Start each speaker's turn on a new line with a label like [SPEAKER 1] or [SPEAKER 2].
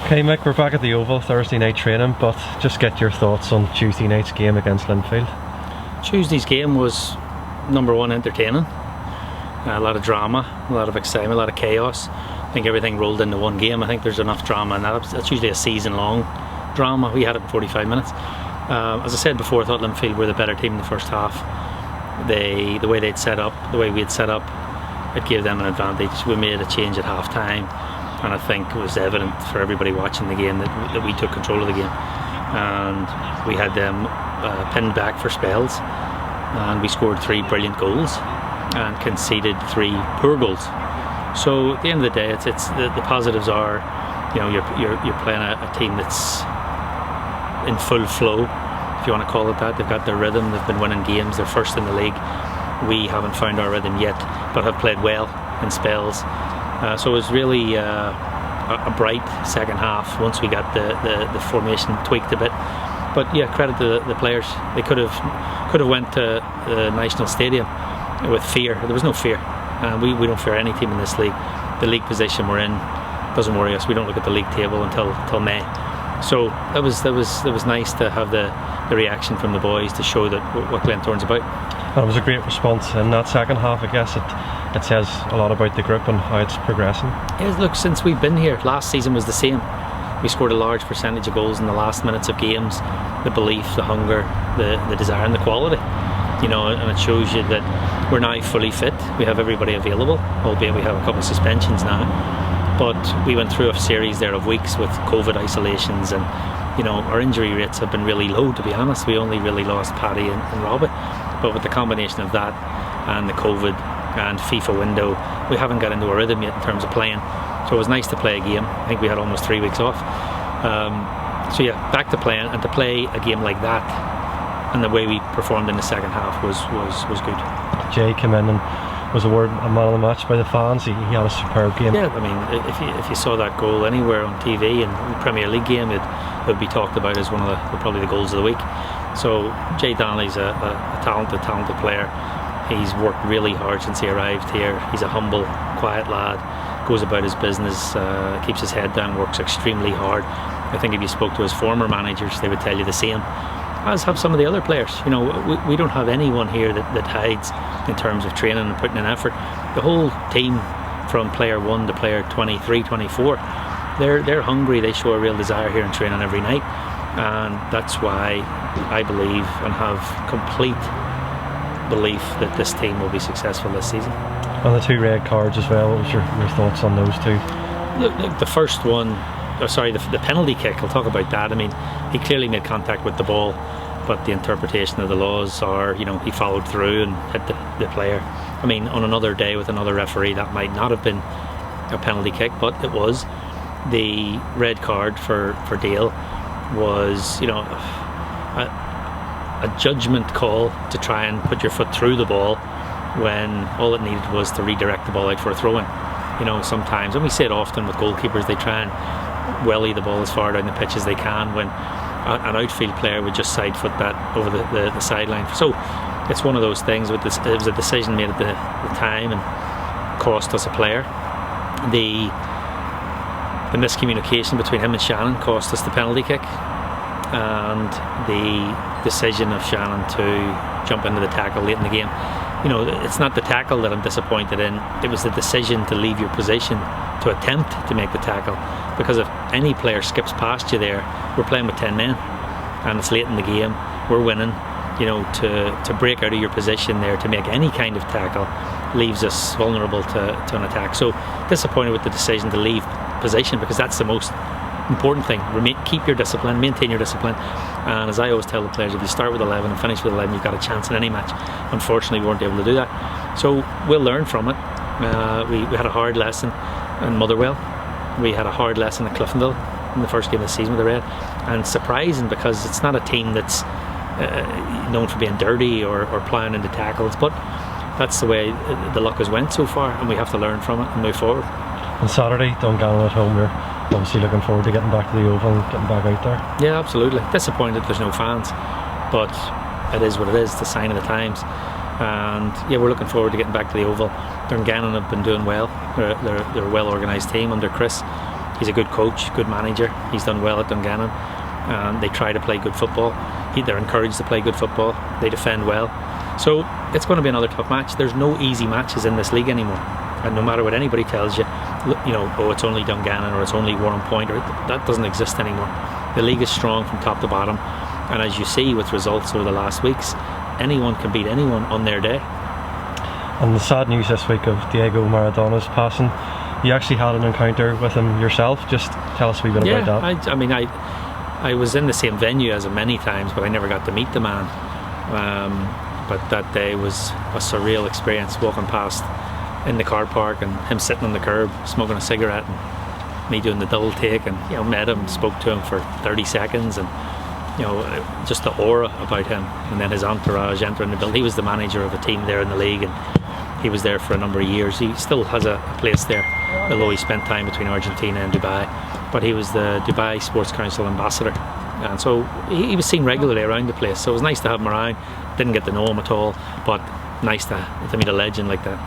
[SPEAKER 1] Okay, Mick, we're back at the Oval, Thursday night training, but just get your thoughts on Tuesday night's game against Linfield.
[SPEAKER 2] Tuesday's game was number one, entertaining. A lot of drama, a lot of excitement, a lot of chaos. I think everything rolled into one game. I think there's enough drama, and that's usually a season-long drama. We had it in 45 minutes. As I said before, I thought Linfield were the better team in the first half. The way they'd set up, the way we had set up, it gave them an advantage. We made a change at half time, and I think it was evident for everybody watching the game that we took control of the game, and we had them pinned back for spells, and we scored 3 brilliant goals and conceded 3 poor goals. So at the end of the day, it's the positives are, you know, you're playing a team that's in full flow, if you want to call it that. They've got their rhythm, they've been winning games, they're first in the league. We haven't found our rhythm yet, but have played well in spells. So it was really a bright second half once we got the formation tweaked a bit. But yeah, credit to the players. They could have went to the National Stadium with fear. There was no fear. We don't fear any team in this league. The league position we're in doesn't worry us. We don't look at the league table until May. So it was nice to have the reaction from the boys to show that what Glentoran's about.
[SPEAKER 1] And it was a great response in that second half. I guess it says a lot about the group and how it's progressing. Yeah,
[SPEAKER 2] look, since we've been here, last season was the same. We scored a large percentage of goals in the last minutes of games. The belief, the hunger, the desire and the quality. You know, and it shows you that we're now fully fit. We have everybody available, albeit we have a couple of suspensions now. But we went through a series there of weeks with COVID isolations, and you know, our injury rates have been really low, to be honest. We only really lost Paddy and Robbie. But with the combination of that and the COVID and FIFA window, we haven't got into a rhythm yet in terms of playing. So it was nice to play a game. I think we had almost 3 weeks off. So yeah, back to playing, and to play a game like that and the way we performed in the second half was good.
[SPEAKER 1] Jay came in and was awarded a man of the match by the fans. He had a superb game.
[SPEAKER 2] Yeah, I mean, if you saw that goal anywhere on TV in the Premier League game, it would be talked about as one of probably the goals of the week. So Jay Donnelly's a talented player. He's worked really hard since he arrived here. He's a humble, quiet lad, goes about his business, keeps his head down, works extremely hard. I think if you spoke to his former managers, they would tell you the same, as have some of the other players. You know, we don't have anyone here that hides in terms of training and putting in effort. The whole team, from player 1 to player 23, 24, they're hungry. They show a real desire here in training every night, and that's why I believe and have complete belief that this team will be successful this season.
[SPEAKER 1] And the 2 red cards as well, what was your thoughts on those 2?
[SPEAKER 2] Look, the first one, the penalty kick, I'll talk about that. I mean, he clearly made contact with the ball, but the interpretation of the laws are, you know, he followed through and hit the player. I mean, on another day with another referee, that might not have been a penalty kick, but it was. The red card for Dale was, you know, a judgment call to try and put your foot through the ball when all it needed was to redirect the ball out for a throw-in. You know, sometimes, and we say it often with goalkeepers, they try and welly the ball as far down the pitch as they can when an outfield player would just side foot that over the sideline. So it's one of those things. It was a decision made at the time and cost us a player. The miscommunication between him and Shannon cost us the penalty kick, and the decision of Shannon to jump into the tackle late in the game. You know, it's not the tackle that I'm disappointed in. It was the decision to leave your position to attempt to make the tackle, because if any player skips past you there, we're playing with 10 men and it's late in the game, we're winning. You know, to break out of your position there to make any kind of tackle leaves us vulnerable to an attack. So disappointed with the decision to leave position, because that's the most important thing. Keep your discipline, maintain your discipline, and as I always tell the players, if you start with 11 and finish with 11, you've got a chance in any match. Unfortunately, we weren't able to do that, so we'll learn from it. We had a hard lesson in Motherwell, we had a hard lesson at Cliftonville in the first game of the season with the Red, and surprising because it's not a team that's known for being dirty or ploughing into tackles, but that's the way the luck has went so far, and we have to learn from it and move forward.
[SPEAKER 1] On Saturday, Dungannon at home, we're obviously looking forward to getting back to the Oval and getting back out there.
[SPEAKER 2] Yeah, absolutely. Disappointed there's no fans, but it is what it is, the sign of the times. And yeah, we're looking forward to getting back to the Oval. Dungannon have been doing well. They're a well organised team under Chris. He's a good coach, good manager. He's done well at Dungannon. They try to play good football. They're encouraged to play good football. They defend well. So it's going to be another tough match. There's no easy matches in this league anymore. And no matter what anybody tells you, oh, it's only Dungannon or it's only Warrenpoint, or that doesn't exist anymore. The league is strong from top to bottom. And as you see with results over the last weeks, anyone can beat anyone on their day.
[SPEAKER 1] And the sad news this week of Diego Maradona's passing, you actually had an encounter with him yourself. Just tell us a wee bit about that.
[SPEAKER 2] I was in the same venue as him many times, but I never got to meet the man. But that day was a surreal experience, walking past in the car park and him sitting on the curb smoking a cigarette and me doing the double take, and met him, spoke to him for 30 seconds, and just the aura about him, and then his entourage entering the building. He was the manager of a team there in the league, and he was there for a number of years. He still has a place there, although he spent time between Argentina and Dubai. But he was the Dubai Sports Council ambassador, and so he was seen regularly around the place. So it was nice to have him around. Didn't get to know him at all, but nice to meet a legend like that.